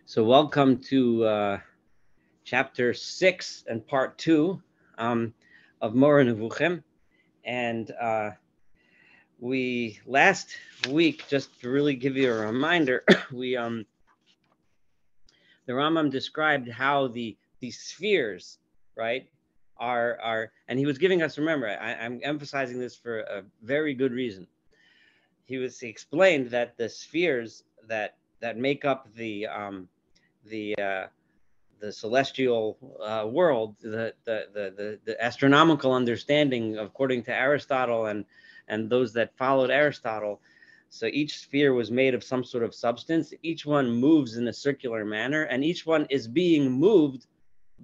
So welcome to chapter 6 and part 2 of Moreh Nevuchim. And we last week, just to really give you a reminder, we the Rambam described how the spheres, right, are, and he was giving us. Remember, I'm emphasizing this for a very good reason. He explained that the spheres that make up the celestial world, the astronomical understanding, according to Aristotle and those that followed Aristotle. So each sphere was made of some sort of substance. Each one moves in a circular manner, and each one is being moved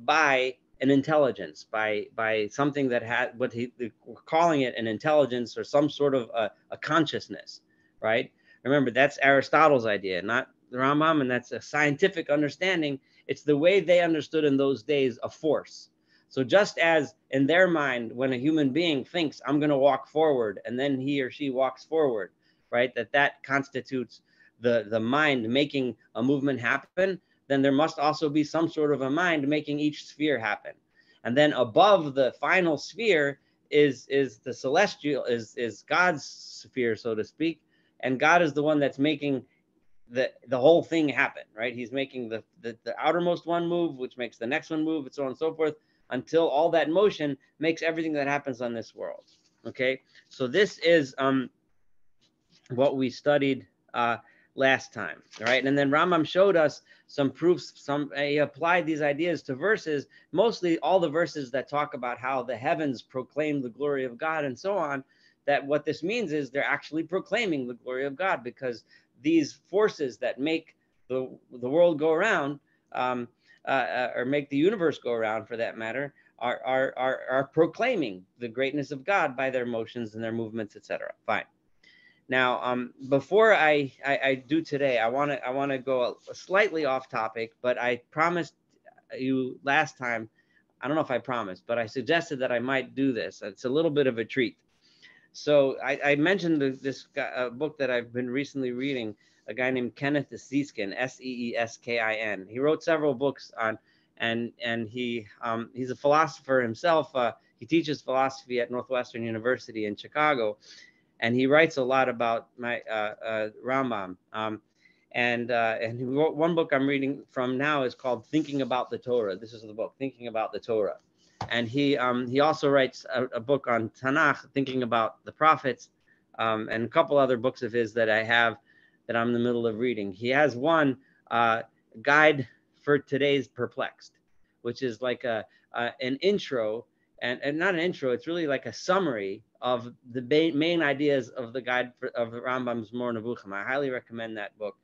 by an intelligence, by something that had what we're calling it an intelligence or some sort of a consciousness, right? Remember, that's Aristotle's idea, not the Rambam, and that's a scientific understanding. It's the way they understood in those days a force. So just as in their mind, when a human being thinks, I'm going to walk forward, and then he or she walks forward, right, that constitutes the mind making a movement happen, then there must also be some sort of a mind making each sphere happen. And then above the final sphere is the celestial, is God's sphere, so to speak. And God is the one that's making the whole thing happen, right? He's making the outermost one move, which makes the next one move, and so on and so forth, until all that motion makes everything that happens on this world. Okay, so this is what we studied last time, right? And then Rambam showed us some proofs. He applied these ideas to verses, mostly all the verses that talk about how the heavens proclaim the glory of God and so on. That what this means is they're actually proclaiming the glory of God, because these forces that make the world go around, or make the universe go around, for that matter, are proclaiming the greatness of God by their motions and their movements, etc. Fine. Now, before I do today, I want to go slightly off topic, but I promised you last time. I don't know if I promised, but I suggested that I might do this. It's a little bit of a treat. So I mentioned this book that I've been recently reading, a guy named Kenneth Seeskin, Seeskin. He wrote several books on, and he's a philosopher himself. He teaches philosophy at Northwestern University in Chicago, and he writes a lot about my Rambam. And he wrote one book I'm reading from now is called Thinking About the Torah. This is the book, Thinking About the Torah. And he also writes a book on Tanakh, Thinking About the Prophets, and a couple other books of his that I have that I'm in the middle of reading. He has one guide for today's Perplexed, which is like an intro, and not an intro, it's really like a summary of the main ideas of the guide of Rambam's Moreh Nevuchim. I highly recommend that book.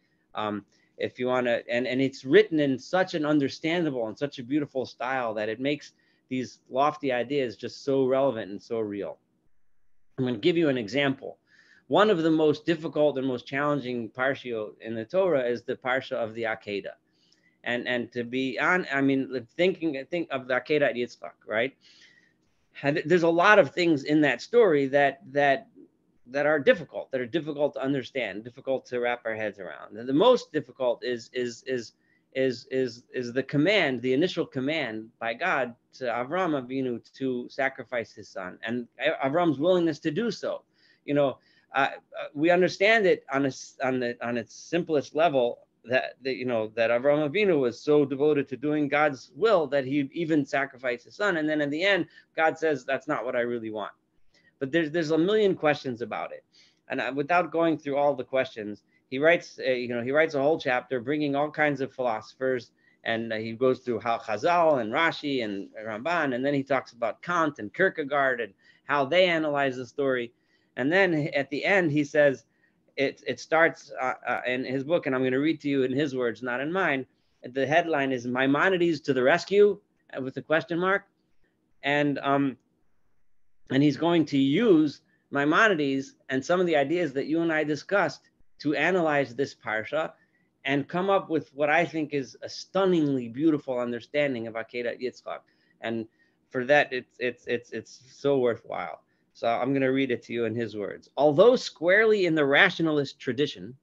If you want to, and it's written in such an understandable and such a beautiful style that it makes these lofty ideas just so relevant and so real. I'm going to give you an example. One of the most difficult and most challenging parshiot in the Torah is the parsha of the Akeidat. And to be on, I mean, think of the Akeidat yitzchak, right? And there's a lot of things in that story that are difficult to understand, difficult to wrap our heads around. And the most difficult is the command, the initial command by God to Avram Avinu to sacrifice his son, and Avram's willingness to do so. You know, we understand it on its simplest level that Avram Avinu was so devoted to doing God's will that he even sacrificed his son, and then in the end, God says, "That's not what I really want." But there's a million questions about it, and without going through all the questions, he writes a whole chapter bringing all kinds of philosophers, and he goes through how Chazal and Rashi and Ramban, and then he talks about Kant and Kierkegaard and how they analyze the story, and then at the end he says it starts in his book, and I'm going to read to you in his words, not in mine. The headline is "Maimonides to the Rescue" with a question mark, and he's going to use Maimonides and some of the ideas that you and I discussed to analyze this parsha and come up with what I think is a stunningly beautiful understanding of Akeidat yitzchak. And for that, it's so worthwhile. So I'm going to read it to you in his words. Although squarely in the rationalist tradition,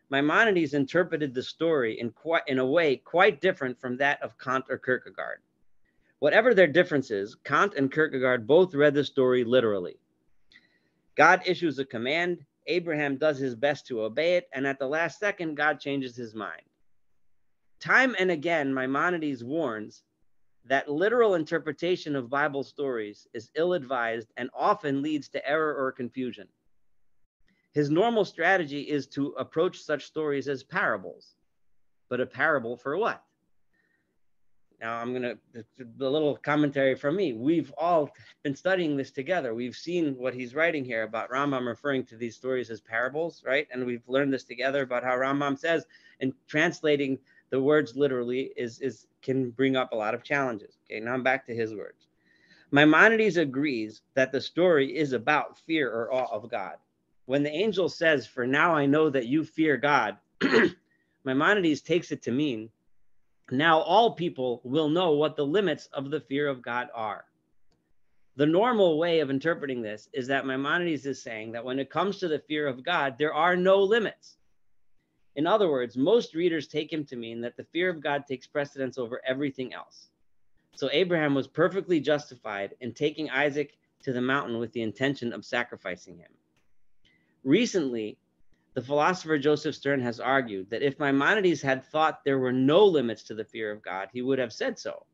Maimonides interpreted the story in a way quite different from that of Kant or Kierkegaard. Whatever their differences, Kant and Kierkegaard both read the story literally. God issues a command, Abraham does his best to obey it, and at the last second, God changes his mind. Time and again, Maimonides warns that literal interpretation of Bible stories is ill-advised and often leads to error or confusion. His normal strategy is to approach such stories as parables. But a parable for what? Now I'm going to, a little commentary from me. We've all been studying this together. We've seen what he's writing here about Rambam referring to these stories as parables, right? And we've learned this together about how Rambam says, and translating the words literally can bring up a lot of challenges. Okay, now I'm back to his words. Maimonides agrees that the story is about fear or awe of God. When the angel says, "For now I know that you fear God," Maimonides takes it to mean, now all people will know what the limits of the fear of God are. The normal way of interpreting this is that Maimonides is saying that when it comes to the fear of God, there are no limits. In other words, most readers take him to mean that the fear of God takes precedence over everything else. So Abraham was perfectly justified in taking Isaac to the mountain with the intention of sacrificing him. Recently, the philosopher Joseph Stern has argued that if Maimonides had thought there were no limits to the fear of God, he would have said so.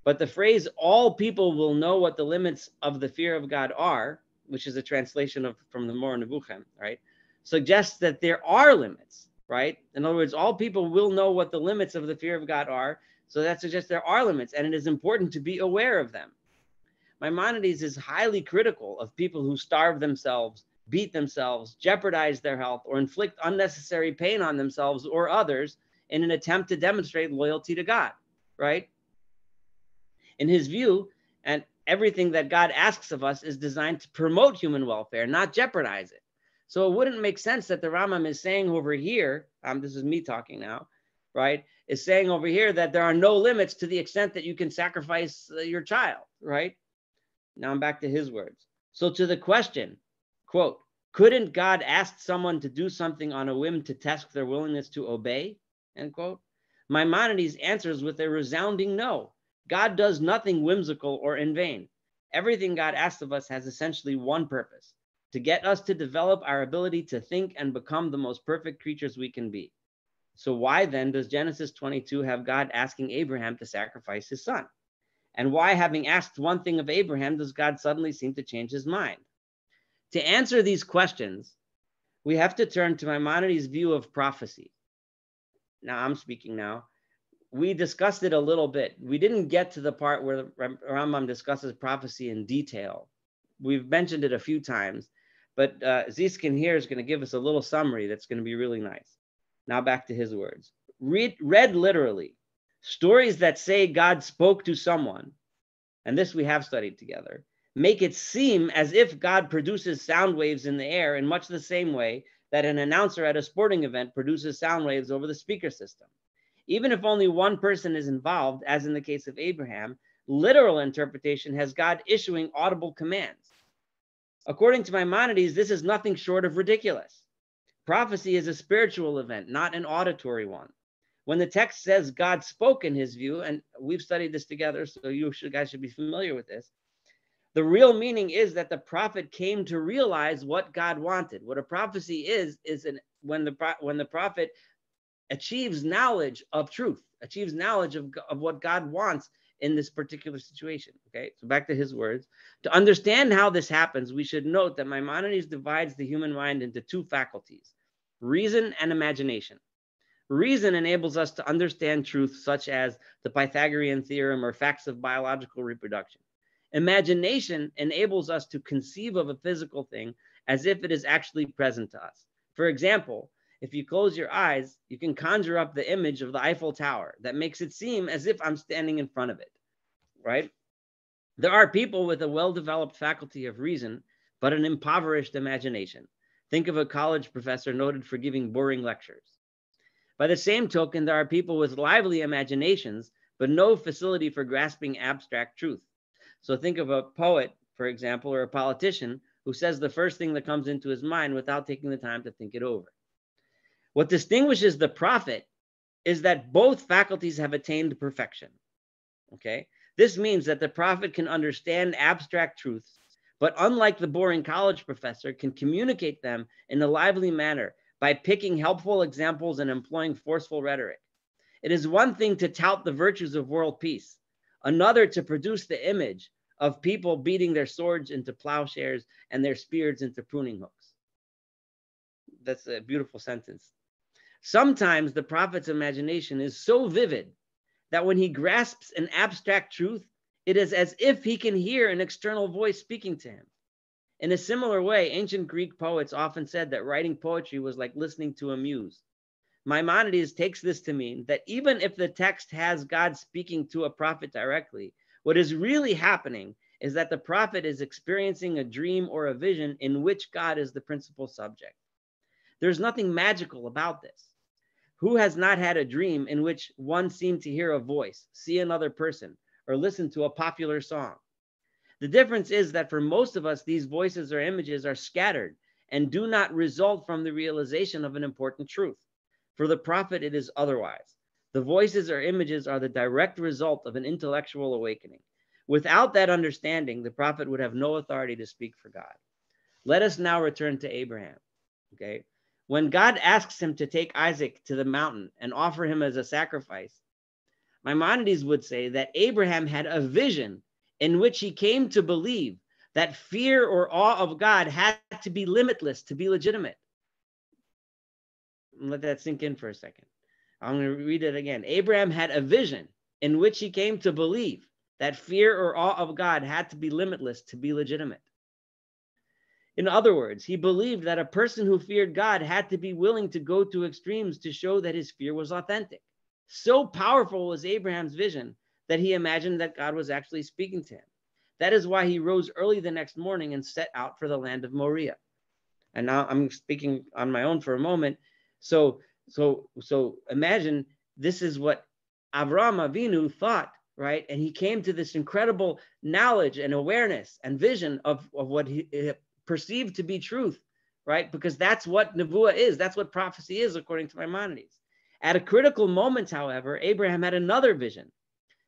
But the phrase, all people will know what the limits of the fear of God are, which is a translation from the Moreh Nevuchim, right, suggests that there are limits, right? In other words, all people will know what the limits of the fear of God are, so that suggests there are limits, and it is important to be aware of them. Maimonides is highly critical of people who starve themselves, beat themselves, jeopardize their health, or inflict unnecessary pain on themselves or others in an attempt to demonstrate loyalty to God, right? In his view, and everything that God asks of us is designed to promote human welfare, not jeopardize it. So it wouldn't make sense that the Rambam is saying over here, this is me talking now, right, is saying over here that there are no limits to the extent that you can sacrifice your child, right? Now I'm back to his words. So to the question, quote, couldn't God ask someone to do something on a whim to test their willingness to obey, end quote? Maimonides answers with a resounding no. God does nothing whimsical or in vain. Everything God asks of us has essentially one purpose, to get us to develop our ability to think and become the most perfect creatures we can be. So why then does Genesis 22 have God asking Abraham to sacrifice his son? And why, having asked one thing of Abraham, does God suddenly seem to change his mind? To answer these questions, we have to turn to Maimonides' view of prophecy. Now I'm speaking now. We discussed it a little bit. We didn't get to the part where Rambam discusses prophecy in detail. We've mentioned it a few times, but Ziskin here is going to give us a little summary that's going to be really nice. Now back to his words. Read literally, stories that say God spoke to someone, and this we have studied together, make it seem as if God produces sound waves in the air in much the same way that an announcer at a sporting event produces sound waves over the speaker system. Even if only one person is involved, as in the case of Abraham, literal interpretation has God issuing audible commands. According to Maimonides, this is nothing short of ridiculous. Prophecy is a spiritual event, not an auditory one. When the text says God spoke, in his view, and we've studied this together, so you guys should be familiar with this, the real meaning is that the prophet came to realize what God wanted. What a prophecy is when the prophet achieves knowledge of truth, achieves knowledge of what God wants in this particular situation. Okay, so back to his words. To understand how this happens, we should note that Maimonides divides the human mind into two faculties, reason and imagination. Reason enables us to understand truth such as the Pythagorean theorem or facts of biological reproduction. Imagination enables us to conceive of a physical thing as if it is actually present to us. For example, if you close your eyes, you can conjure up the image of the Eiffel Tower that makes it seem as if I'm standing in front of it, right? There are people with a well-developed faculty of reason, but an impoverished imagination. Think of a college professor noted for giving boring lectures. By the same token, there are people with lively imaginations, but no facility for grasping abstract truth. So think of a poet, for example, or a politician who says the first thing that comes into his mind without taking the time to think it over. What distinguishes the prophet is that both faculties have attained perfection. Okay? This means that the prophet can understand abstract truths, but unlike the boring college professor, can communicate them in a lively manner by picking helpful examples and employing forceful rhetoric. It is one thing to tout the virtues of world peace, another to produce the image of people beating their swords into plowshares and their spears into pruning hooks. That's a beautiful sentence. Sometimes the prophet's imagination is so vivid that when he grasps an abstract truth, it is as if he can hear an external voice speaking to him. In a similar way, ancient Greek poets often said that writing poetry was like listening to a muse. Maimonides takes this to mean that even if the text has God speaking to a prophet directly, what is really happening is that the prophet is experiencing a dream or a vision in which God is the principal subject. There's nothing magical about this. Who has not had a dream in which one seemed to hear a voice, see another person, or listen to a popular song? The difference is that for most of us, these voices or images are scattered and do not result from the realization of an important truth. For the prophet, it is otherwise. The voices or images are the direct result of an intellectual awakening. Without that understanding, the prophet would have no authority to speak for God. Let us now return to Abraham. Okay? When God asks him to take Isaac to the mountain and offer him as a sacrifice, Maimonides would say that Abraham had a vision in which he came to believe that fear or awe of God had to be limitless to be legitimate. Let that sink in for a second. I'm going to read it again. Abraham had a vision in which he came to believe that fear or awe of God had to be limitless to be legitimate. In other words, he believed that a person who feared God had to be willing to go to extremes to show that his fear was authentic. So powerful was Abraham's vision that he imagined that God was actually speaking to him. That is why he rose early the next morning and set out for the land of Moriah. And now I'm speaking on my own for a moment. So imagine this is what Avraham Avinu thought, right? And he came to this incredible knowledge and awareness and vision of what he perceived to be truth, right? Because that's what Nevuah is. That's what prophecy is, according to Maimonides. At a critical moment, however, Abraham had another vision,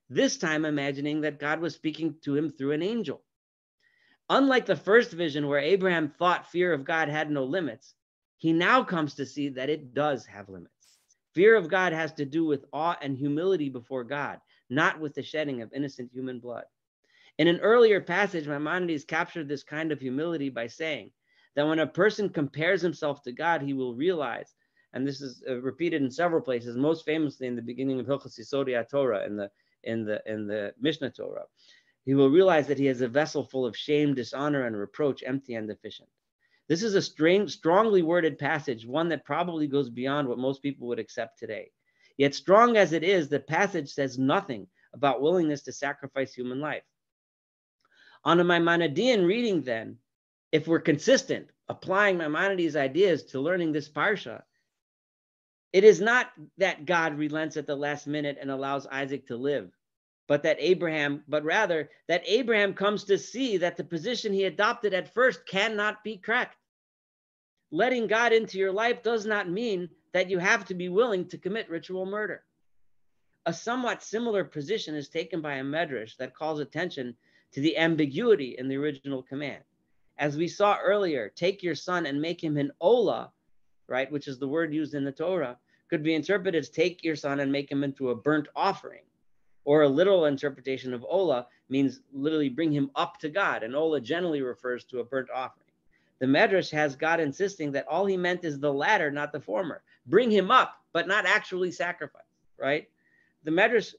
this time imagining that God was speaking to him through an angel. Unlike the first vision where Abraham thought fear of God had no limits, he now comes to see that it does have limits. Fear of God has to do with awe and humility before God, not with the shedding of innocent human blood. In an earlier passage, Maimonides captured this kind of humility by saying that when a person compares himself to God, he will realize, and this is repeated in several places, most famously in the beginning of Hilchos Yesodei Torah, in the Mishnah Torah, he will realize that he has a vessel full of shame, dishonor, and reproach, empty and deficient. This is a strongly worded passage, one that probably goes beyond what most people would accept today. Yet strong as it is, the passage says nothing about willingness to sacrifice human life. On a Maimonidean reading, then, if we're consistent, applying Maimonides' ideas to learning this parsha, it is not that God relents at the last minute and allows Isaac to live, but rather that Abraham comes to see that the position he adopted at first cannot be correct. Letting God into your life does not mean that you have to be willing to commit ritual murder. A somewhat similar position is taken by a medrash that calls attention to the ambiguity in the original command. As we saw earlier, take your son and make him an olah, right, which is the word used in the Torah, could be interpreted as take your son and make him into a burnt offering. Or a literal interpretation of olah means literally bring him up to God, and olah generally refers to a burnt offering. The Medrash has God insisting that all he meant is the latter, not the former. Bring him up, but not actually sacrifice, right? The Medrash,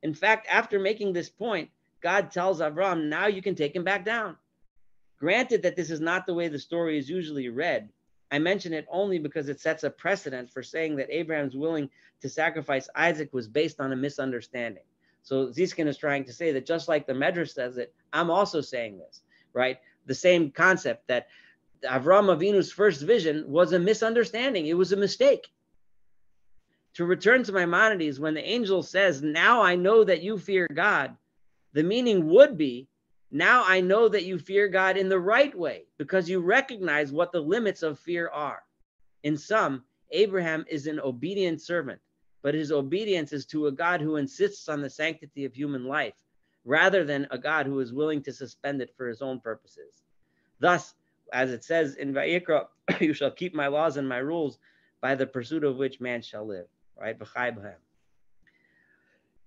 in fact, after making this point, God tells Avram, now you can take him back down. Granted that this is not the way the story is usually read, I mention it only because it sets a precedent for saying that Abraham's willing to sacrifice Isaac was based on a misunderstanding. So Ziskin is trying to say that just like the Medrash says it, I'm also saying this, right? The same concept that Avraham Avinu's first vision was a misunderstanding. It was a mistake. To return to Maimonides, when the angel says, now I know that you fear God, the meaning would be, now I know that you fear God in the right way, because you recognize what the limits of fear are. In sum, Abraham is an obedient servant, but his obedience is to a God who insists on the sanctity of human life, rather than a God who is willing to suspend it for his own purposes. Thus, as it says in Vayikra, you shall keep my laws and my rules, by the pursuit of which man shall live. Right?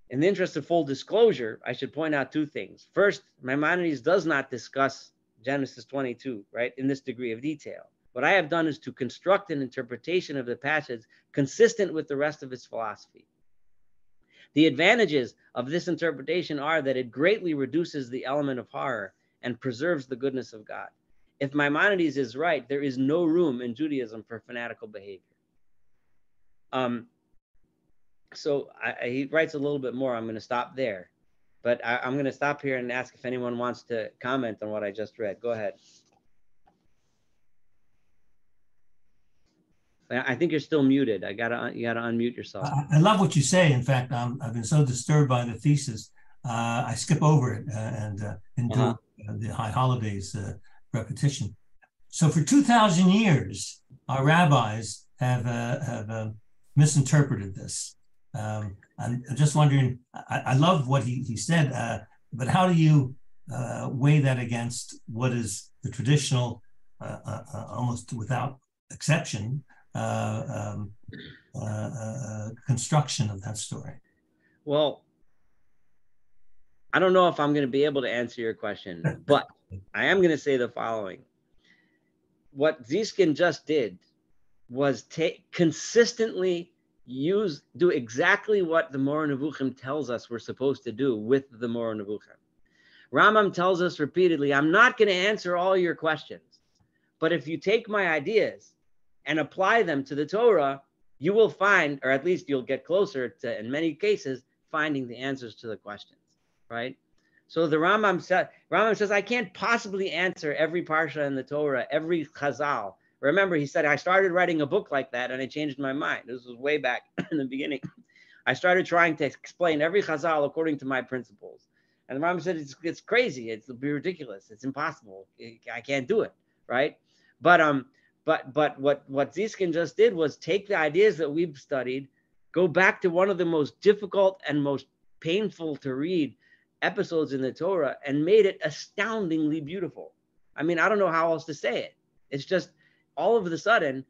In the interest of full disclosure, I should point out two things. First, Maimonides does not discuss Genesis 22, right, in this degree of detail. What I have done is to construct an interpretation of the passage consistent with the rest of his philosophy. The advantages of this interpretation are that it greatly reduces the element of horror and preserves the goodness of God. If Maimonides is right, there is no room in Judaism for fanatical behavior. So he writes a little bit more. I'm going to stop there. But I'm going to stop here and ask if anyone wants to comment on what I just read. Go ahead. I think you're still muted. You gotta unmute yourself. I love what you say. In fact, I've been so disturbed by the thesis, I skip over it and do the high holidays repetition. So for 2,000 years, our rabbis have misinterpreted this. I'm just wondering, I love what he said, but how do you weigh that against what is the traditional, almost without exception, construction of that story? Well, I don't know if I'm going to be able to answer your question, but I am going to say the following. What Ziskin just did was consistently do exactly what the Moreh Nevuchim tells us we're supposed to do with the Moreh Nevuchim. Rambam tells us repeatedly, I'm not going to answer all your questions, but if you take my ideas and apply them to the Torah, you will find, or at least you'll get closer to, in many cases, finding the answers to the questions, right? So the Rambam says, I can't possibly answer every parsha in the Torah, every chazal. Remember, he said, I started writing a book like that and I changed my mind. This was way back in the beginning. I started trying to explain every chazal according to my principles. And the Rambam said, it's crazy. It'll be ridiculous. It's impossible. I can't do it, right? But what Ziskin just did was take the ideas that we've studied, go back to one of the most difficult and most painful to read episodes in the Torah and made it astoundingly beautiful. I mean, I don't know how else to say it. It's just all of a sudden,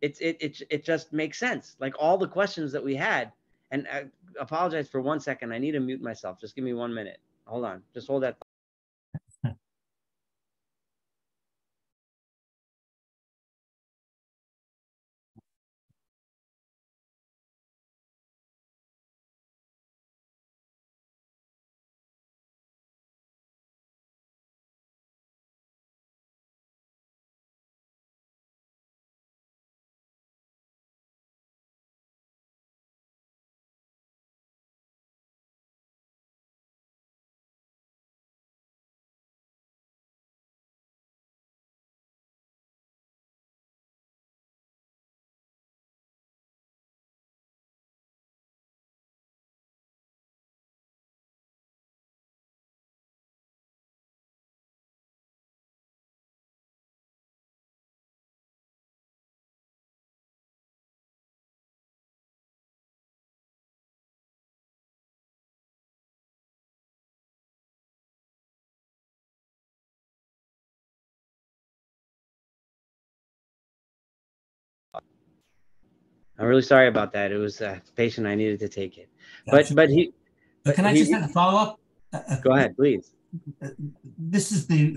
it just makes sense. Like all the questions that we had, and I apologize for 1 second. I need to mute myself. Just give me 1 minute. Hold on. Just hold that. I'm really sorry about that. It was a patient. I needed to take it. But can I just have a follow up? Go ahead, please. This is the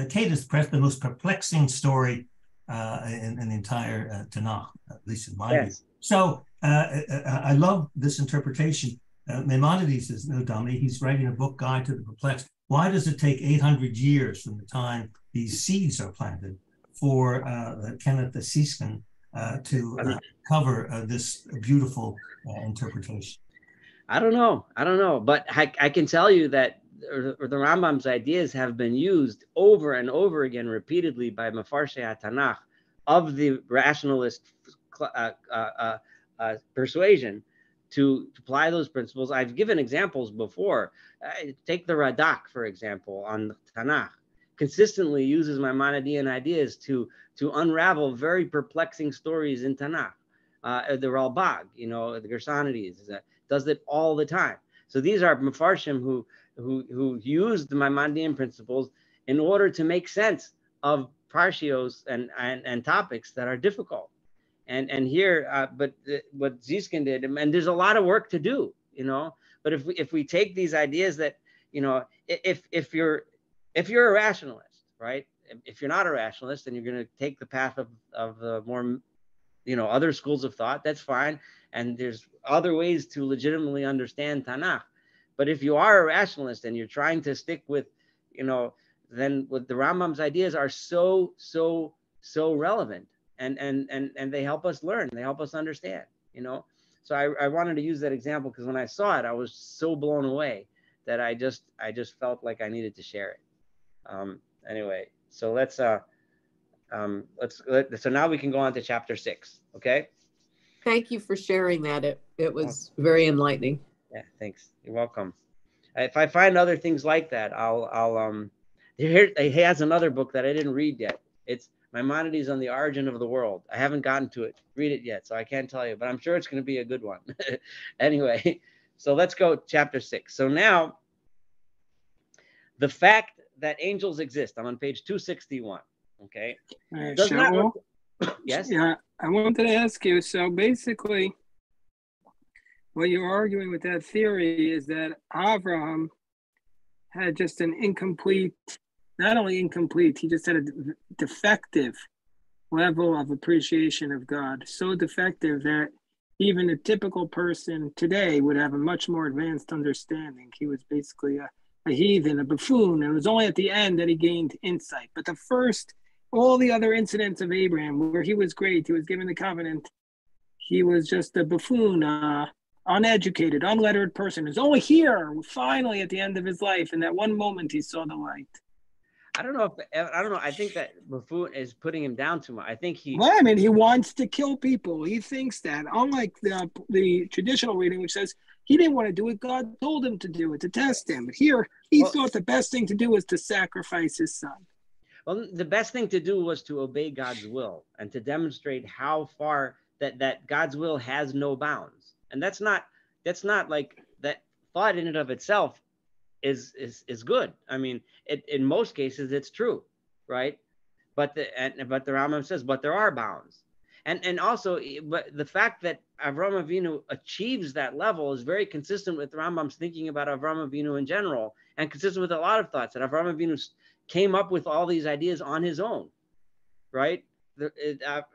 Akeidat press, the most perplexing story in the entire Tanakh, at least in my view. So I love this interpretation. Maimonides is no dummy. He's writing a book, Guide to the Perplexed. Why does it take 800 years from the time these seeds are planted for Kenneth the Ziskin to cover this beautiful interpretation? I don't know. But I can tell you that the Rambam's ideas have been used over and over again repeatedly by Mefarshei HaTanakh of the rationalist persuasion to apply those principles. I've given examples before. Take the Radak, for example, on the Tanakh. consistently uses Maimonidean ideas to unravel very perplexing stories in Tanakh. The Ralbag, you know, the Gersonides, does it all the time. So these are Mefarshim who use the Maimonidean principles in order to make sense of parshios and topics that are difficult. And here, what Ziskin did, and there's a lot of work to do, you know. But if we take these ideas that, you know, if you're a rationalist, right? If you're not a rationalist and you're going to take the path of the more, you know, other schools of thought, that's fine. And there's other ways to legitimately understand Tanakh. But if you are a rationalist and you're trying to stick with, you know, then what the Rambam's ideas are so relevant, and they help us learn, they help us understand, you know. So I wanted to use that example because when I saw it, I was so blown away that I just felt like I needed to share it. Anyway, so so now we can go on to chapter 6. Okay. Thank you for sharing that. It was very enlightening. Yeah, thanks. You're welcome. If I find other things like that, I'll here he has another book that I didn't read yet. It's Maimonides on the Origin of the World. I haven't gotten to read it yet, so I can't tell you, but I'm sure it's going to be a good one. Anyway, so let's go chapter 6. So now, the fact that angels exist. I'm on page 261. Okay. Yes. Yeah, I wanted to ask you. So basically, what you're arguing with that theory is that Abraham had just an incomplete, not only incomplete, he just had a defective level of appreciation of God. So defective that even a typical person today would have a much more advanced understanding. He was basically a heathen, a buffoon, and it was only at the end that he gained insight. But the first, all the other incidents of Abraham, where he was great, he was given the covenant, he was just a buffoon, uneducated, unlettered person. Is only here, finally, at the end of his life, in that one moment, he saw the light. I don't know. I think that buffoon is putting him down too much. I think he. Well, I mean, he wants to kill people. He thinks that, unlike the traditional reading, which says he didn't want to do it, God told him to do it, to test him. But here, he thought the best thing to do was to sacrifice his son. Well, the best thing to do was to obey God's will and to demonstrate how far that God's will has no bounds. And that's not like that thought in and of itself is good. I mean, in most cases it's true, right? But the Rambam says, but there are bounds, and also, but the fact that Avraham Avinu achieves that level is very consistent with Rambam's thinking about Avraham Avinu in general, and consistent with a lot of thoughts that Avraham Avinu came up with all these ideas on his own, right?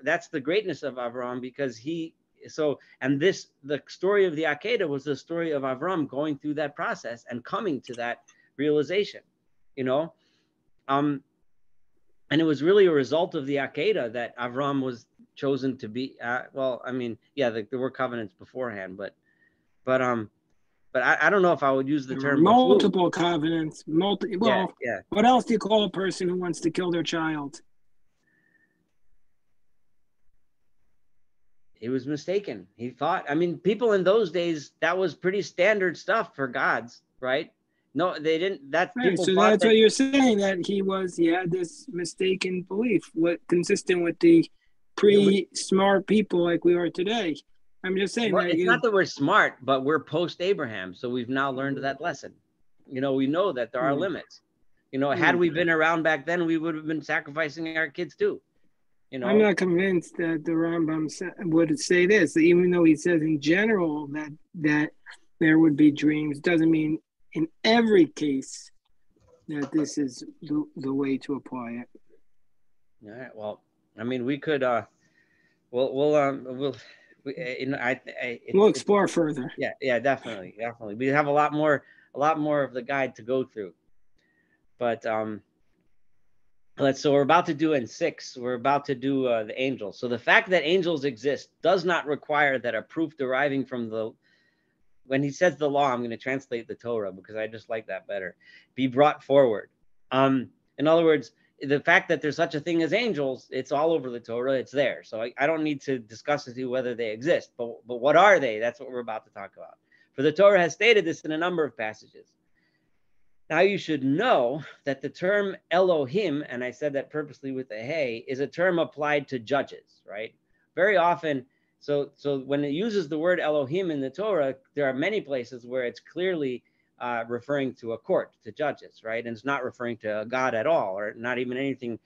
That's the greatness of Avraham, because the story of the Akeidat was the story of Avram going through that process and coming to that realization, you know. And it was really a result of the Akeidat that Avram was chosen to be. Well, I mean, yeah, there were covenants beforehand, but I don't know if I would use the term multiple covenants. Well, yeah. What else do you call a person who wants to kill their child? He was mistaken. He thought, I mean, people in those days, that was pretty standard stuff for gods, right? No, they didn't. That's right. people. So that's what you're saying, that he had this mistaken belief, consistent with the pre-smart people like we are today. I'm just saying that it's not that we're smart, but we're post-Abraham, so we've now learned that lesson. You know, we know that there are limits. You know, had we been around back then, we would have been sacrificing our kids too. You know? I'm not convinced that the Rambam would say this, even though he says in general that there would be dreams, doesn't mean in every case that this is the way to apply it. All right. Well, I mean, we could. We'll explore further. Yeah, definitely. We have a lot more of the guide to go through, but so we're about to do in 6, we're about to do the angels. So the fact that angels exist does not require that a proof deriving from when he says the law, I'm going to translate the Torah because I just like that better, be brought forward. In other words, the fact that there's such a thing as angels, it's all over the Torah, it's there. So I don't need to discuss with you whether they exist, but what are they? That's what we're about to talk about. For the Torah has stated this in a number of passages. Now you should know that the term Elohim, and I said that purposely with a hey, is a term applied to judges, right? Very often, so when it uses the word Elohim in the Torah, there are many places where it's clearly referring to a court, to judges, right? And it's not referring to a God at all, or not even anything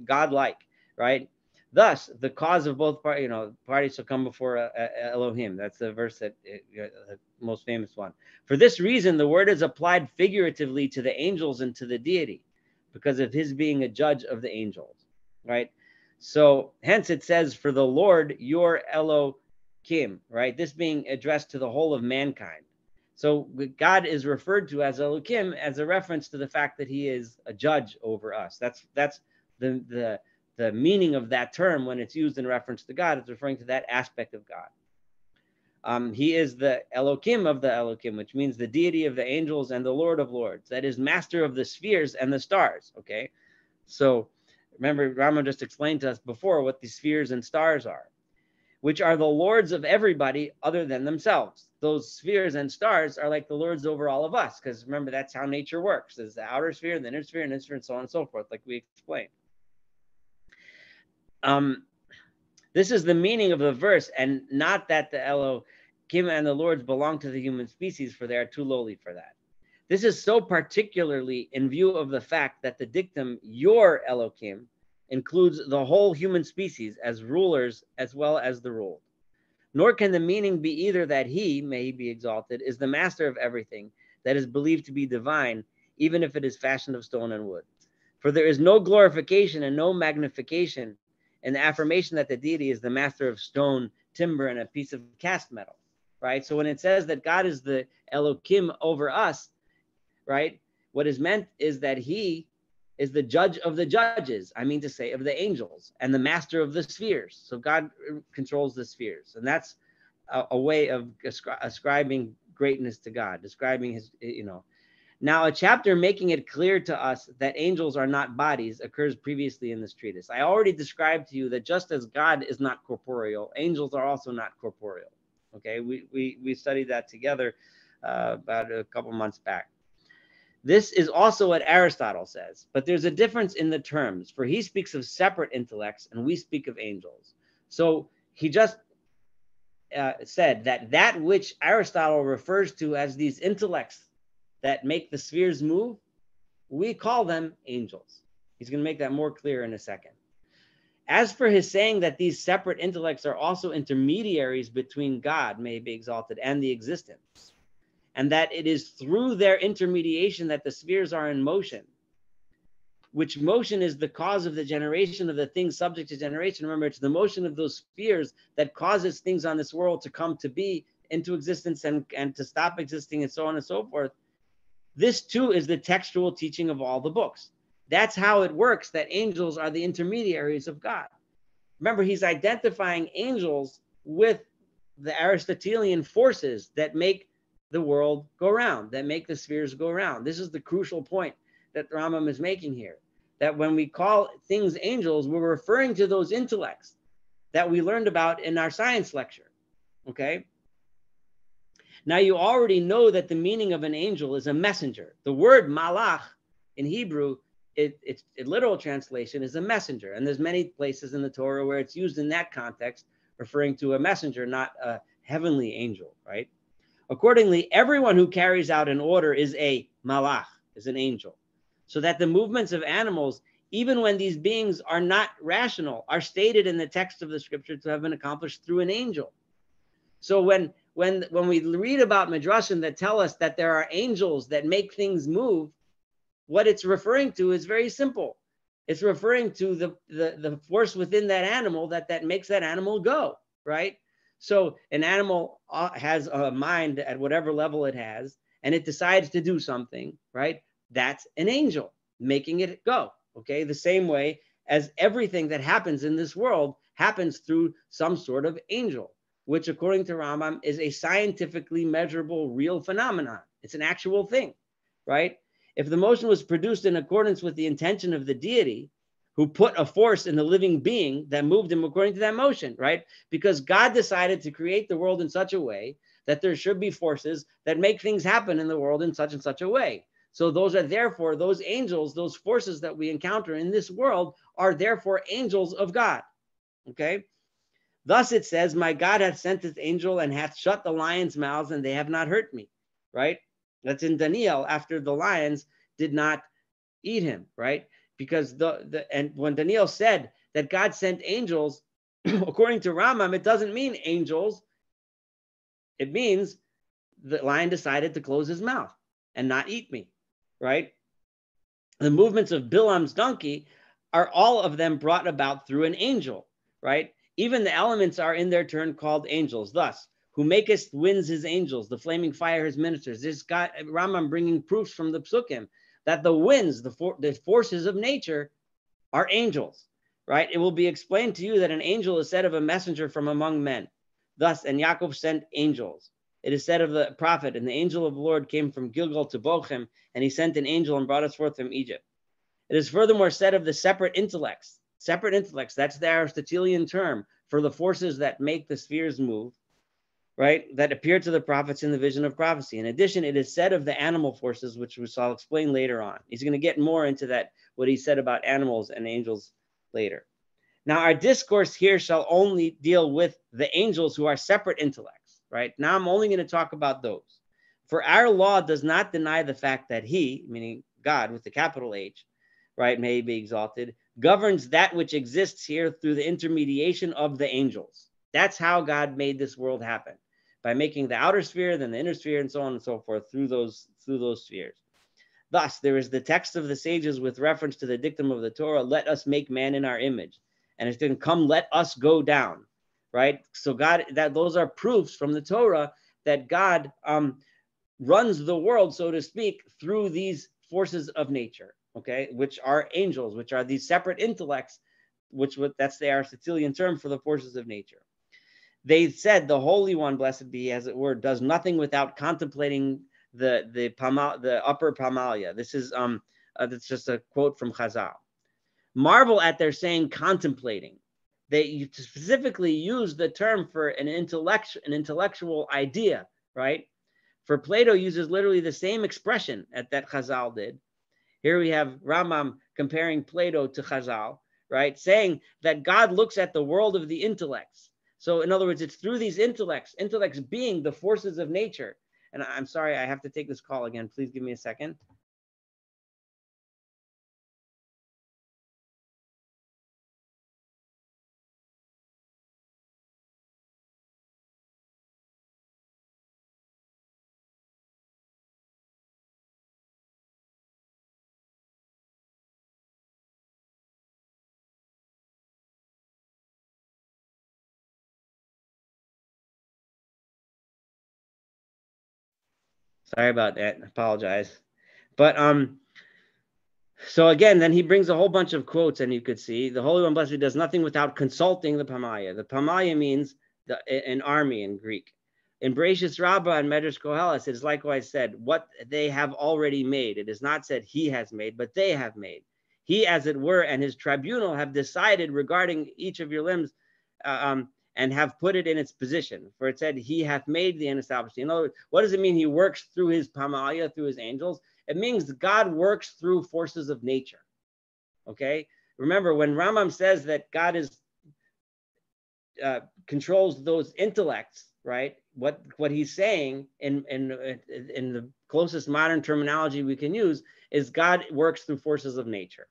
godlike, right? Thus, the cause of both parties shall come before Elohim. That's the verse that the most famous one. For this reason, the word is applied figuratively to the angels and to the deity, because of his being a judge of the angels, right? So hence it says, for the Lord, your Elohim, right? This being addressed to the whole of mankind. So God is referred to as Elohim as a reference to the fact that he is a judge over us. That's the meaning of that term when it's used in reference to God. It's referring to that aspect of God. He is the Elohim of the Elohim, which means the deity of the angels and the Lord of lords. That is master of the spheres and the stars. Okay, so remember, Rambam just explained to us before what the spheres and stars are, which are the lords of everybody other than themselves. Those spheres and stars are like the lords over all of us, because remember, that's how nature works. There's the outer sphere, the inner sphere, and so on and so forth, like we explained. This is the meaning of the verse, and not that the Elohim and the lords belong to the human species, for they are too lowly for that. This is so particularly in view of the fact that the dictum, your Elohim, includes the whole human species as rulers as well as the ruled. Nor can the meaning be either that he, may he be exalted, is the master of everything that is believed to be divine, even if it is fashioned of stone and wood. For there is no glorification and no magnification in the affirmation that the deity is the master of stone, timber, and a piece of cast metal, right? So when it says that God is the Elohim over us, right, what is meant is that he is the judge of the judges, I mean to say of the angels, and the master of the spheres. So God controls the spheres. And that's a way of ascribing greatness to God, describing his, Now, a chapter making it clear to us that angels are not bodies occurs previously in this treatise. I already described to you that just as God is not corporeal, angels are also not corporeal. Okay, we studied that together about a couple months back. This is also what Aristotle says, but there's a difference in the terms, for he speaks of separate intellects and we speak of angels. So he just said that which Aristotle refers to as these intellects that make the spheres move, we call them angels. He's going to make that more clear in a second. As for his saying that these separate intellects are also intermediaries between God, may he be exalted, and the existence, and that it is through their intermediation that the spheres are in motion, which motion is the cause of the generation of the things subject to generation. Remember, it's the motion of those spheres that causes things on this world to come to be, into existence, and to stop existing, and so on and so forth. This too is the textual teaching of all the books. That's how it works, that angels are the intermediaries of God. Remember, he's identifying angels with the Aristotelian forces that make the world go round, that make the spheres go round. This is the crucial point that Rambam is making here, that when we call things angels, we're referring to those intellects that we learned about in our science lecture, okay? Now, you already know that the meaning of an angel is a messenger. The word malach in Hebrew, its literal translation is a messenger. And there's many places in the Torah where it's used in that context, referring to a messenger, not a heavenly angel, right? Accordingly, everyone who carries out an order is a malach, is an angel. So that the movements of animals, even when these beings are not rational, are stated in the text of the scripture to have been accomplished through an angel. So when we read about midrashim that tell us that there are angels that make things move, what it's referring to is very simple. It's referring to the force within that animal that makes that animal go, right? So an animal has a mind at whatever level it has, and it decides to do something, right? That's an angel making it go, okay? The same way as everything that happens in this world happens through some sort of angel, which according to Rambam is a scientifically measurable real phenomenon. It's an actual thing, right? If the motion was produced in accordance with the intention of the deity, who put a force in the living being that moved him according to that motion, right? Because God decided to create the world in such a way that there should be forces that make things happen in the world in such and such a way. So those are therefore, those angels, those forces that we encounter in this world are therefore angels of God. Okay. Thus it says, my God hath sent his angel and hath shut the lions' mouths, and they have not hurt me. Right? That's in Daniel, after the lions did not eat him, right? Because and when Daniel said that God sent angels, according to Rambam, it doesn't mean angels. It means the lion decided to close his mouth and not eat me, right? The movements of Bilam's donkey are all of them brought about through an angel, right? Even the elements are in their turn called angels. Thus, who makest winds his angels, the flaming fire his ministers. This guy, Rambam, bringing proofs from the psukim that the winds, the forces of nature, are angels, right? It will be explained to you that an angel is said of a messenger from among men. Thus, and Yaakov sent angels. It is said of the prophet, and the angel of the Lord came from Gilgal to Bochem, and he sent an angel and brought us forth from Egypt. It is furthermore said of the separate intellects, that's the Aristotelian term for the forces that make the spheres move, right, that appeared to the prophets in the vision of prophecy. In addition, it is said of the animal forces, which we shall explain later on. He's going to get more into that, what he said about animals and angels later. Now, our discourse here shall only deal with the angels who are separate intellects, right? Now, I'm only going to talk about those. For our law does not deny the fact that he, meaning God with the capital H, right, may he be exalted, governs that which exists here through the intermediation of the angels. That's how God made this world happen, by making the outer sphere, then the inner sphere, and so on and so forth through those spheres. Thus, there is the text of the sages with reference to the dictum of the Torah, let us make man in our image. And it's going to come, let us go down, right? So God, those are proofs from the Torah that God runs the world, so to speak, through these forces of nature, okay, which are angels, which are these separate intellects, that's the Aristotelian term for the forces of nature. They said the Holy One, blessed be he, as it were, does nothing without contemplating the upper Pamalia. This is that's just a quote from Chazal. Marvel at their saying contemplating. They specifically use the term for an intellectual idea, right? For Plato uses literally the same expression that Chazal did. Here we have Rambam comparing Plato to Chazal, right? Saying that God looks at the world of the intellects. So in other words, it's through these intellects being the forces of nature. And I'm sorry, I have to take this call again. Please give me a second. Sorry about that. I apologize. But so again, then he brings a whole bunch of quotes, and you could see the Holy One Blessed does nothing without consulting the Pamaya. The Pamaya means an army in Greek. In Bereshis Rabbah and Medrash Koheles, it is likewise said, what they have already made. It is not said he has made, but they have made. He, as it were, and his tribunal have decided regarding each of your limbs, and have put it in its position. For it said, he hath made thee and established thee. In other words, what does it mean he works through his Pamaya, through his angels? It means God works through forces of nature. Okay? Remember, when Rambam says that God is controls those intellects, right? What he's saying in the closest modern terminology we can use is God works through forces of nature.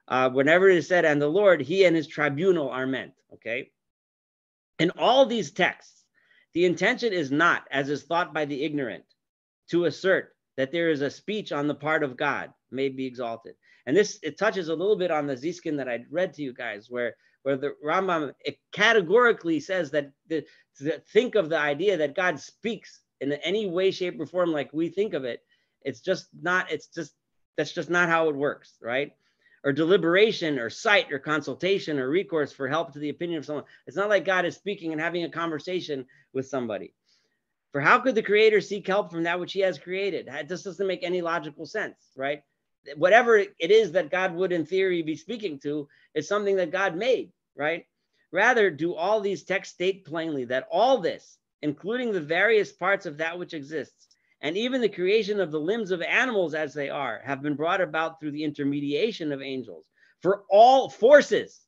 Whenever it is said, and the Lord, he and his tribunal are meant, okay? In all these texts, the intention is not, as is thought by the ignorant, to assert that there is a speech on the part of God, may be exalted. And this, it touches a little bit on the Ziskin that I read to you guys, where the Rambam categorically says that think of the idea that God speaks in any way, shape, or form like we think of it. That's just not how it works, right? Or deliberation or sight or consultation or recourse for help to the opinion of someone. It's not like God is speaking and having a conversation with somebody. For how could the creator seek help from that which he has created? It just doesn't make any logical sense, right? Whatever it is that God would in theory be speaking to is something that God made, right? Rather, do all these texts state plainly that all this, including the various parts of that which exists, and even the creation of the limbs of animals as they are have been brought about through the intermediation of angels. For all forces,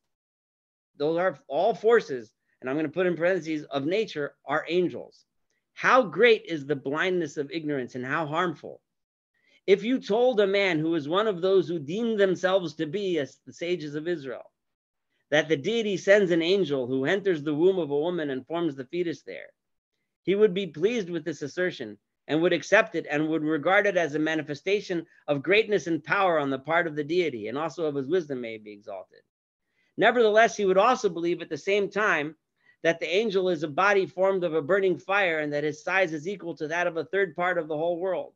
those are all forces, and I'm going to put in parentheses, of nature are angels. How great is the blindness of ignorance and how harmful. If you told a man who is one of those who deem themselves to be as the sages of Israel, that the deity sends an angel who enters the womb of a woman and forms the fetus there, he would be pleased with this assertion and would accept it and would regard it as a manifestation of greatness and power on the part of the deity, and also of his wisdom may be exalted. Nevertheless, he would also believe at the same time that the angel is a body formed of a burning fire and that his size is equal to that of a third part of the whole world.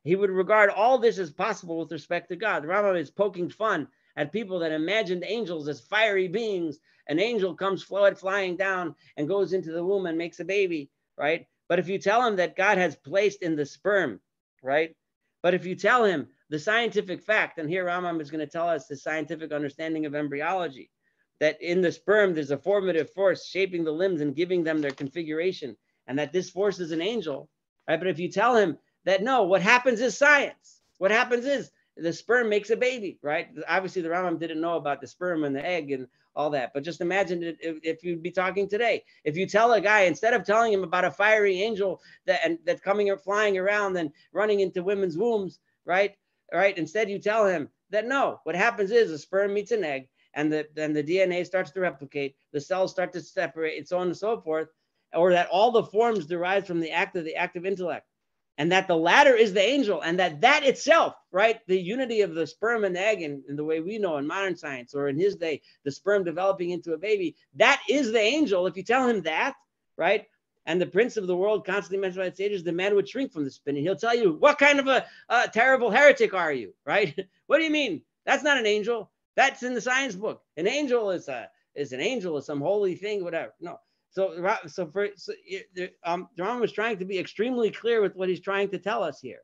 He would regard all this as possible with respect to God. The Rambam is poking fun at people that imagined angels as fiery beings. An angel comes flying down and goes into the womb and makes a baby, right? But if you tell him that God has placed in the sperm, right? But if you tell him the scientific fact, and here Rambam is going to tell us the scientific understanding of embryology, that in the sperm there's a formative force shaping the limbs and giving them their configuration, and that this force is an angel, right? But if you tell him that no, what happens is science. What happens is the sperm makes a baby, right? Obviously, the Rambam didn't know about the sperm and the egg and all that, but just imagine if you'd be talking today. If you tell a guy, instead of telling him about a fiery angel that's coming or flying around and running into women's wombs, right? Instead, you tell him that no, what happens is a sperm meets an egg, and then the DNA starts to replicate, the cells start to separate, and so on and so forth, or that all the forms derive from the active intellect, and that the latter is the angel, and that itself, right, the unity of the sperm and the egg, in the way we know in modern science, or in his day, the sperm developing into a baby, that is the angel. If you tell him that, right, and the prince of the world constantly mentioned by the sages, the man would shrink from the spin, and he'll tell you, what kind of a terrible heretic are you, right? What do you mean? That's not an angel. That's in the science book. An angel is an angel, is some holy thing, whatever. No. So the Rambam was trying to be extremely clear with what he's trying to tell us here.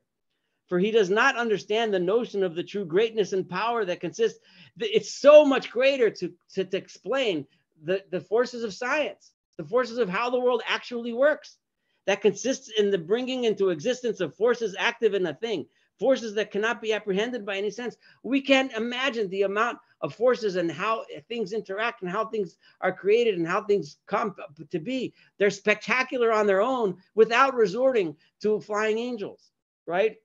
For he does not understand the notion of the true greatness and power that consists. It's so much greater to explain the forces of science, the forces of how the world actually works, that consists in the bringing into existence of forces active in a thing, forces that cannot be apprehended by any sense. We can't imagine the amount of forces and how things interact and how things are created and how things come to be. They're spectacular on their own without resorting to flying angels, right?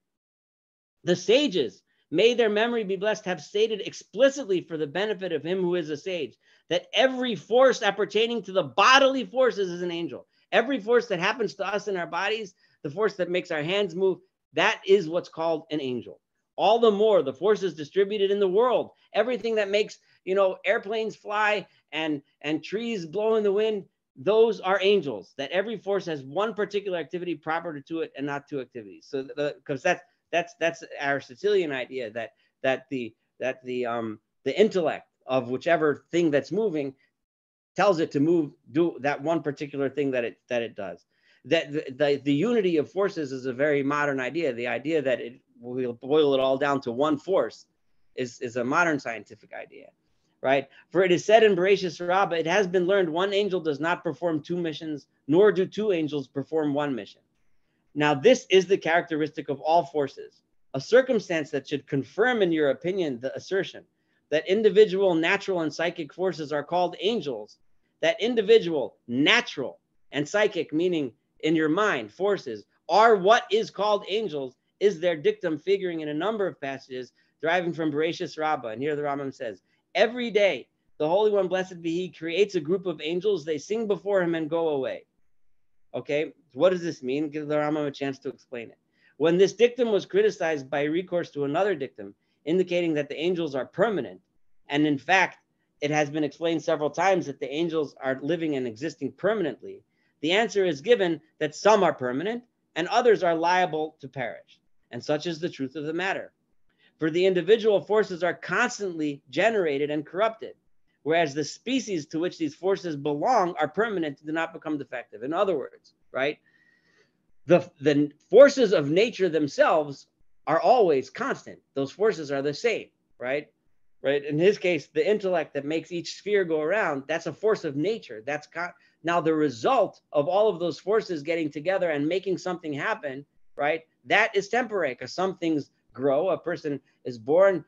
The sages, may their memory be blessed, have stated explicitly for the benefit of him who is a sage, that every force appertaining to the bodily forces is an angel. Every force that happens to us in our bodies, the force that makes our hands move, that is what's called an angel. All the more the forces distributed in the world, everything that makes, airplanes fly and trees blow in the wind, those are angels. That every force has one particular activity proper to it and not two activities. So because that's Aristotelian idea that the intellect of whichever thing that's moving tells it to do that one particular thing that it does. That the unity of forces is a very modern idea. The idea that we'll boil it all down to one force is a modern scientific idea, right? For it is said in Bereshis Rabbah, it has been learned one angel does not perform two missions, nor do two angels perform one mission. Now, this is the characteristic of all forces, a circumstance that should confirm in your opinion the assertion that individual natural and psychic forces are called angels, that individual natural and psychic, meaning in your mind, forces, are what is called angels, is their dictum figuring in a number of passages deriving from Bereshis Rabbah. And here the Rambam says, every day, the Holy One, blessed be he, creates a group of angels. They sing before him and go away. Okay, what does this mean? Give the Rambam a chance to explain it. When this dictum was criticized by recourse to another dictum, indicating that the angels are permanent, and in fact, it has been explained several times that the angels are living and existing permanently, the answer is given that some are permanent and others are liable to perish. And such is the truth of the matter. For the individual forces are constantly generated and corrupted, whereas the species to which these forces belong are permanent and do not become defective. In other words, right, the forces of nature themselves are always constant. Those forces are the same, right? Right. In his case, the intellect that makes each sphere go around, that's a force of nature. Now the result of all of those forces getting together and making something happen, right? that is temporary, because some things grow. A person is born,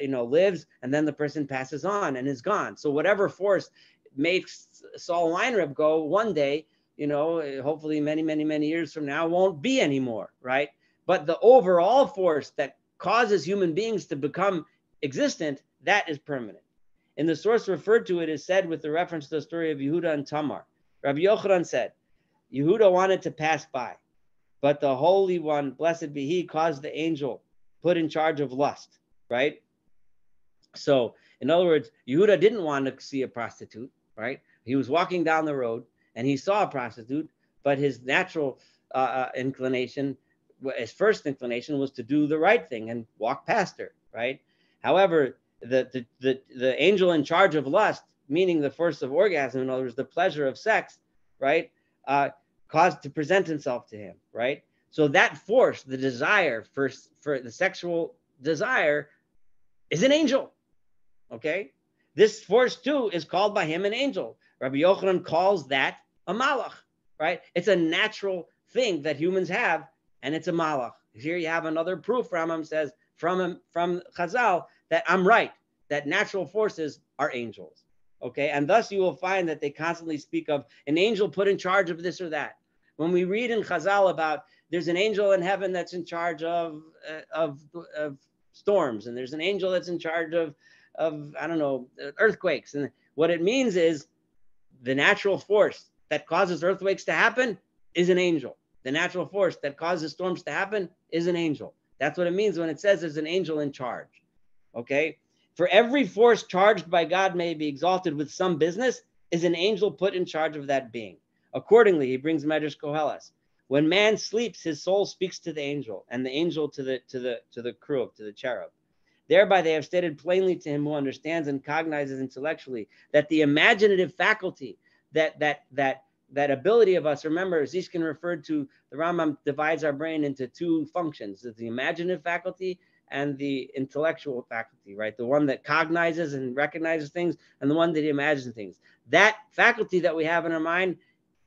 lives, and then the person passes on and is gone. So whatever force makes Saul Weinreb go one day, hopefully many, many, many years from now, won't be anymore, right? But the overall force that causes human beings to become existent, that is permanent. In the source referred to, it is said with the reference to the story of Yehuda and Tamar. Rabbi Yochanan said, Yehuda wanted to pass by, but the Holy One, blessed be He, caused the angel put in charge of lust, right? So, in other words, Yehuda didn't want to see a prostitute, right? He was walking down the road and he saw a prostitute, but his natural inclination, his first inclination, was to do the right thing and walk past her, right? However, the angel in charge of lust, meaning the force of orgasm, in other words, the pleasure of sex, right, caused to present himself to him, right? So that force, the desire for the sexual desire, is an angel, okay? This force too is called by him an angel. Rabbi Yochanan calls that a malach, right? It's a natural thing that humans have, and it's a malach. Here you have another proof. Rambam says from Chazal that I'm right, that natural forces are angels, okay? And thus you will find that they constantly speak of an angel put in charge of this or that. When we read in Chazal about there's an angel in heaven that's in charge of storms, and there's an angel that's in charge of I don't know, earthquakes, and what it means is the natural force that causes earthquakes to happen is an angel. The natural force that causes storms to happen is an angel. That's what it means when it says there's an angel in charge. Okay? For every force charged by God may be exalted with some business is an angel put in charge of that being. Accordingly, he brings Medrash Koheles. When man sleeps, his soul speaks to the angel, and the angel to the Kruv, to the cherub. Thereby they have stated plainly to him who understands and cognizes intellectually that the imaginative faculty, that ability of us, remember, Ziskin referred to, the Rambam divides our brain into two functions, the imaginative faculty and the intellectual faculty, right? The one that cognizes and recognizes things, and the one that imagines things. That faculty that we have in our mind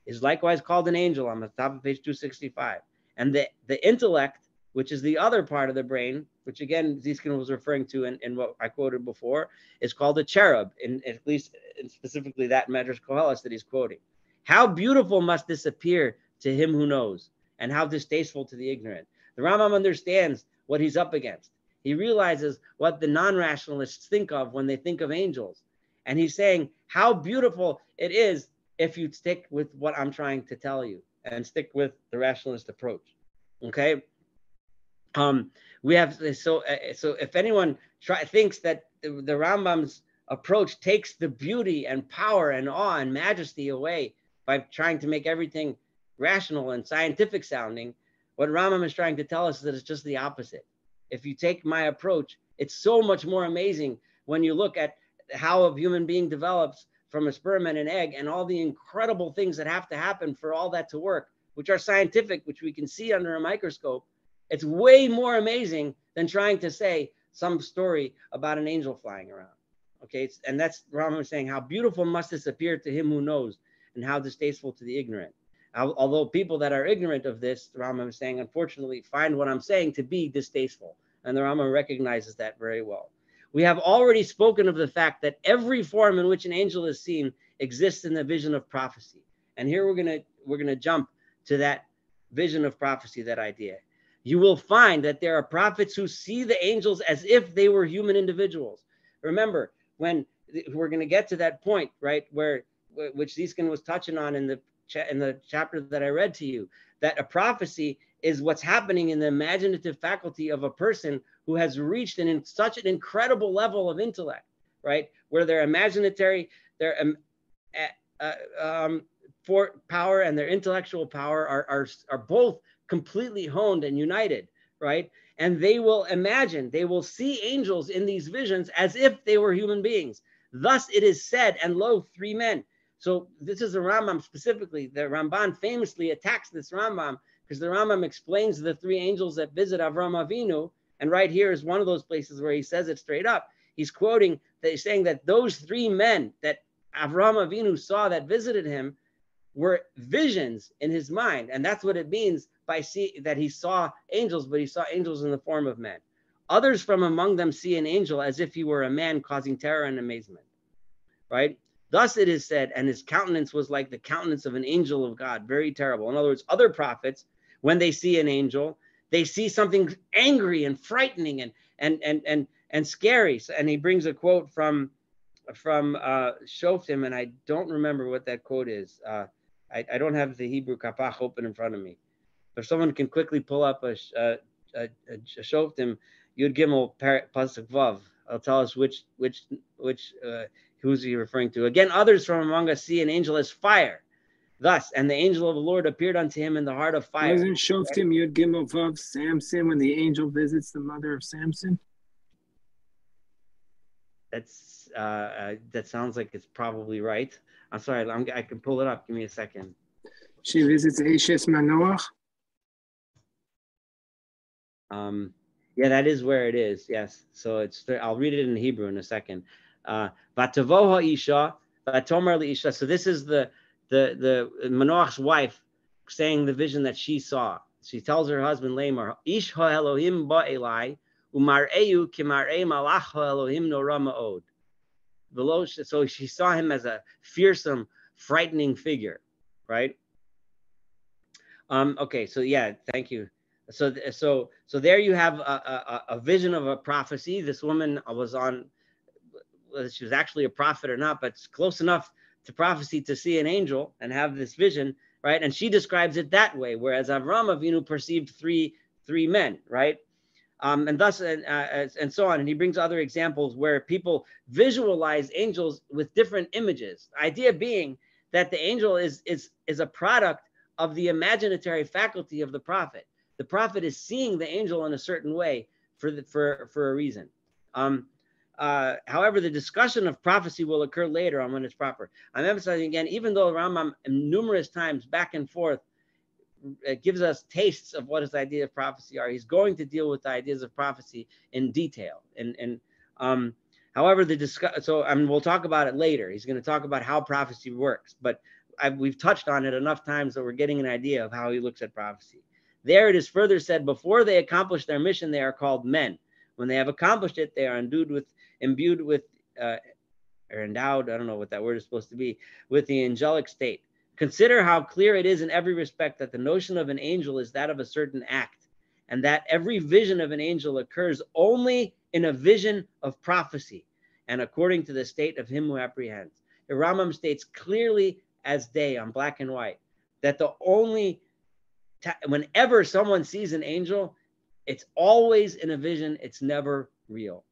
is likewise called an angel on the top of page 265. And the intellect, which is the other part of the brain, which again Ziskin was referring to in what I quoted before, is called a cherub, at least specifically that Medrash Koheles that he's quoting. How beautiful must this appear to him who knows, and how distasteful to the ignorant. The Rambam understands what he's up against. He realizes what the non-rationalists think of when they think of angels. And he's saying how beautiful it is if you stick with what I'm trying to tell you and stick with the rationalist approach. Okay? We have so if anyone thinks that the Rambam's approach takes the beauty and power and awe and majesty away by trying to make everything rational and scientific sounding, what Rambam is trying to tell us is that it's just the opposite. If you take my approach, it's so much more amazing when you look at how a human being develops from a sperm and an egg, and all the incredible things that have to happen for all that to work, which are scientific, which we can see under a microscope. It's way more amazing than trying to say some story about an angel flying around. Okay, and that's Rambam saying, how beautiful must this appear to him who knows, and how distasteful to the ignorant. Although people that are ignorant of this, the Rambam is saying, unfortunately, find what I'm saying to be distasteful. And the Rambam recognizes that very well. We have already spoken of the fact that every form in which an angel is seen exists in the vision of prophecy. And here we're gonna jump to that vision of prophecy, that idea. You will find that there are prophets who see the angels as if they were human individuals. Remember, when we're going to get to that point, right, which Ziskin was touching on in the chapter that I read to you, that a prophecy is what's happening in the imaginative faculty of a person who has reached such an incredible level of intellect, right, where their imaginatory, their for power and their intellectual power are both completely honed and united, right? And they will imagine, they will see angels in these visions as if they were human beings. Thus it is said, and lo, 3 men. So this is the Rambam specifically. The Ramban famously attacks this Rambam because the Rambam explains the 3 angels that visit Avram Avinu. And right here is one of those places where he says it straight up. He's quoting, that he's saying that those 3 men that Avram Avinu saw that visited him, were visions in his mind. And that's what it means by that he saw angels, but he saw angels in the form of men. Others from among them see an angel as if he were a man, causing terror and amazement, right? Thus it is said, and his countenance was like the countenance of an angel of God, very terrible. In other words, other prophets, when they see an angel, they see something angry and frightening and scary. And he brings a quote from Shoftim, and I don't remember what that quote is. I don't have the Hebrew kapach open in front of me. If someone can quickly pull up a Shoftim, Yud Gimel Pasuk Vav, I'll tell us which who's he referring to. Again, others from among us see an angel as fire. Thus, and the angel of the Lord appeared unto him in the heart of fire. Wasn't Shoftim Yud Gimel Vav Samson when the angel visits the mother of Samson? That's that sounds like it's probably right. I'm sorry, I can pull it up. Give me a second. She visits Eshes Manoach. Yeah, that is where it is. Yes. So it's I'll read it in Hebrew in a second. Vatavo ha'isha, vatomer li'isha. So this is the Manoach's wife saying the vision that she saw. She tells her husband Lamar, Ish ha'Elohim ba'elai umar'eu kimar'ei malach ha'Elohim nora ma'od. So she saw him as a fearsome, frightening figure, right? Okay, so yeah, thank you. So there you have a vision of a prophecy. This woman was on, whether she was actually a prophet or not, but it's close enough to prophecy to see an angel and have this vision, right? And she describes it that way, whereas Avram Avinu perceived three men, right? And thus, and so on. And he brings other examples where people visualize angels with different images. The idea being that the angel is a product of the imaginatory faculty of the prophet. The prophet is seeing the angel in a certain way for a reason. However, the discussion of prophecy will occur later on when it's proper. I'm emphasizing again, even though Rambam numerous times back and forth gives us tastes of what his ideas of prophecy are, he's going to deal with the ideas of prophecy in detail. However, we'll talk about it later. He's going to talk about how prophecy works, but we've touched on it enough times that we're getting an idea of how he looks at prophecy. There it is further said, before they accomplish their mission, they are called men. When they have accomplished it, they are imbued with, or endowed, I don't know what that word is supposed to be, with the angelic state. Consider how clear it is in every respect that the notion of an angel is that of a certain act, and that every vision of an angel occurs only in a vision of prophecy, and according to the state of him who apprehends. The Rambam states clearly as day on black and white that whenever someone sees an angel, it's always in a vision. It's never real.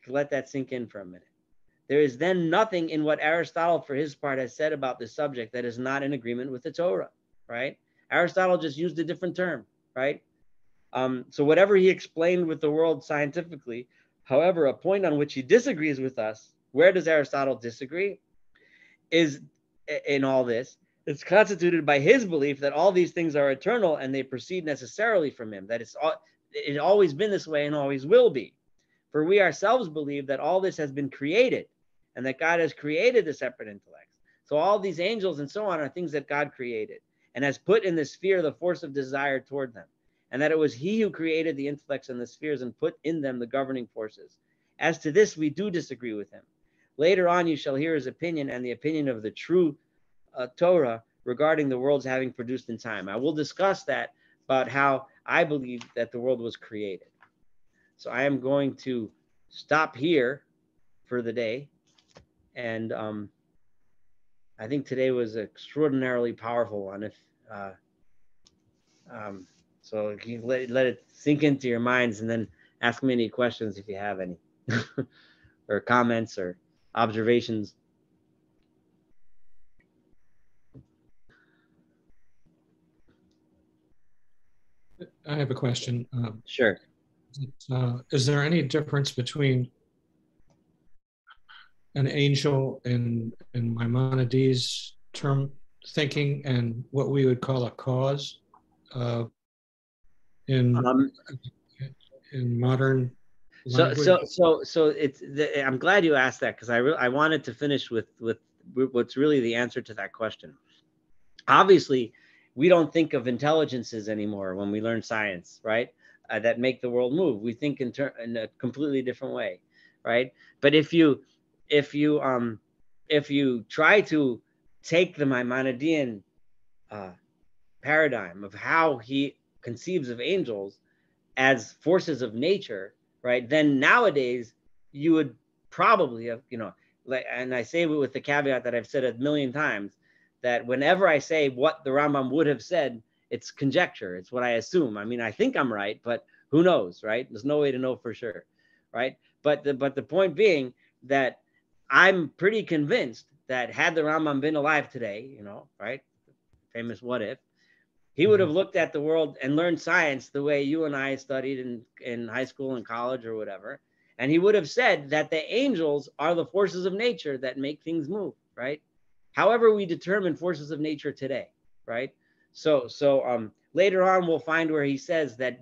Let that sink in for a minute. There is then nothing in what Aristotle, for his part, has said about this subject that is not in agreement with the Torah, right? Aristotle just used a different term, right? So whatever he explained with the world scientifically, however, a point on which he disagrees with us, where does Aristotle disagree? Is in all this, it's constituted by his belief that all these things are eternal and they proceed necessarily from him, that it's always been this way and always will be. For we ourselves believe that all this has been created and that God has created the separate intellects. So all these angels and so on are things that God created and has put in the sphere the force of desire toward them, and that it was he who created the intellects and the spheres and put in them the governing forces. As to this, we do disagree with him. Later on, you shall hear his opinion and the opinion of the true Torah regarding the worlds having produced in time. I will discuss that about how I believe that the world was created. So I am going to stop here for the day. And I think today was an extraordinarily powerful one. So you let it sink into your minds and then ask me any questions if you have any or comments or observations. I have a question. Sure. Is there any difference between an angel in Maimonides' term thinking and what we would call a cause in modern language? So it's I'm glad you asked that, because I wanted to finish with what's really the answer to that question. Obviously, we don't think of intelligences anymore when we learn science, right? That make the world move. We think in a completely different way, right? But if you try to take the Maimonidean paradigm of how he conceives of angels as forces of nature, right? Then nowadays you would probably have, like, and I say it with the caveat that I've said a million times, that whenever I say what the Rambam would have said, it's conjecture. It's what I assume. I mean, I think I'm right, but who knows, right? There's no way to know for sure, right? But the point being that I'm pretty convinced that had the Rambam been alive today, right? Famous what if, he would have looked at the world and learned science the way you and I studied in high school and college or whatever. And he would have said that the angels are the forces of nature that make things move, right? However we determine forces of nature today, right? So later on, we'll find where he says that,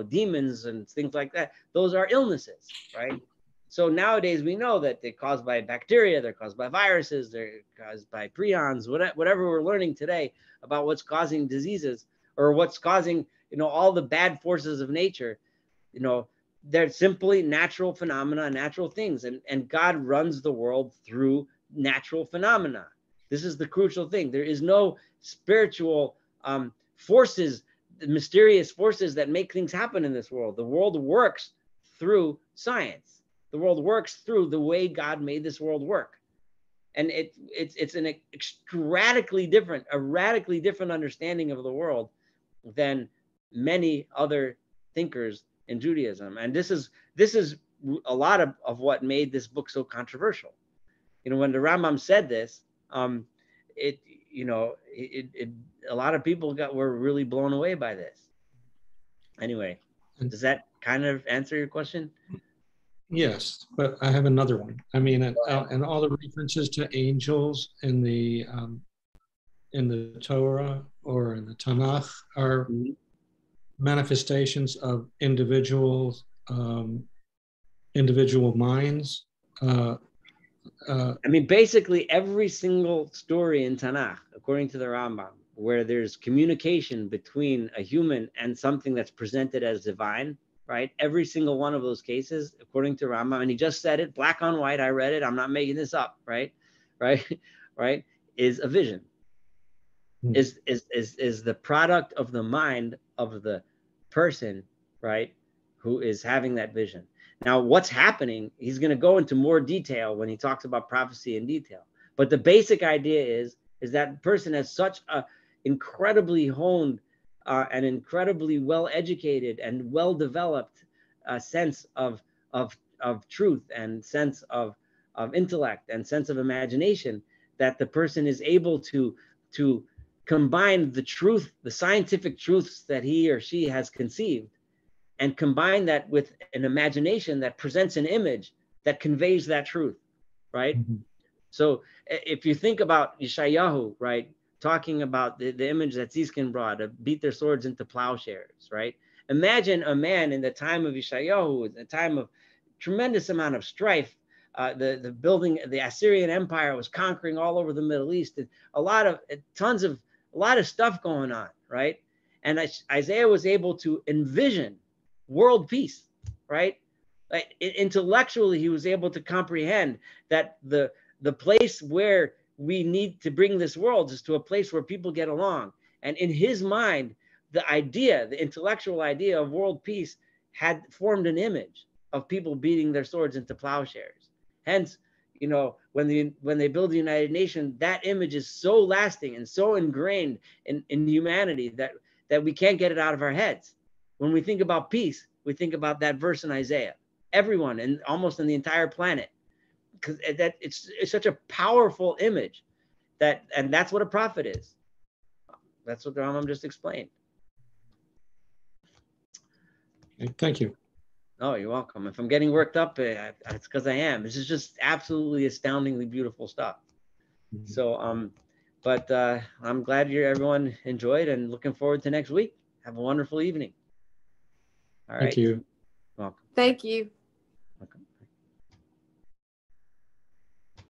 demons and things like that, those are illnesses, right? So nowadays we know that they're caused by bacteria, they're caused by viruses, they're caused by prions, whatever we're learning today about what's causing diseases or what's causing, all the bad forces of nature, they're simply natural phenomena, natural things. And God runs the world through natural phenomena. This is the crucial thing. There is no spiritual forces, mysterious forces that make things happen in this world. The world works through science. The world works through the way God made this world work. And it's a radically different understanding of the world than many other thinkers in Judaism. And this is a lot of what made this book so controversial. When the Rambam said this, a lot of people were really blown away by this. Anyway, does that kind of answer your question? Yes, but I have another one. I mean, and all the references to angels in the Torah or in the Tanakh are manifestations of individual minds. Basically every single story in Tanakh, according to the Rambam, where there's communication between a human and something that's presented as divine, right? Every single one of those cases, according to Rambam, and he just said it, black on white, I read it, I'm not making this up, right? Is a vision. Is the product of the mind of the person, right, who is having that vision. Now, what's happening, he's going to go into more detail when he talks about prophecy in detail. But the basic idea is that person has such a incredibly honed and incredibly well-educated and well-developed sense of truth and sense of intellect and sense of imagination, that the person is able to combine the truth, the scientific truths that he or she has conceived, and combine that with an imagination that presents an image that conveys that truth, right? So if you think about Yeshayahu, right, talking about the image that Ziskin brought, to beat their swords into plowshares, right? Imagine a man in the time of Yeshayahu, a time of tremendous amount of strife. The Assyrian Empire was conquering all over the Middle East, and a lot of stuff going on, right? And Isaiah was able to envision world peace, right? Like intellectually, he was able to comprehend that the place where we need to bring this world is to a place where people get along. And in his mind, the intellectual idea of world peace had formed an image of people beating their swords into plowshares. Hence, when they build the United Nations, that image is so lasting and so ingrained in humanity that we can't get it out of our heads. When we think about peace, we think about that verse in Isaiah. Everyone, and almost in the entire planet, because that it's such a powerful image and that's what a prophet is. That's what the Rambam just explained. Thank you. Oh, you're welcome. If I'm getting worked up, it's because I am. This is just absolutely astoundingly beautiful stuff. So, but I'm glad everyone enjoyed and looking forward to next week. Have a wonderful evening. All right. Thank you. Welcome. Thank you.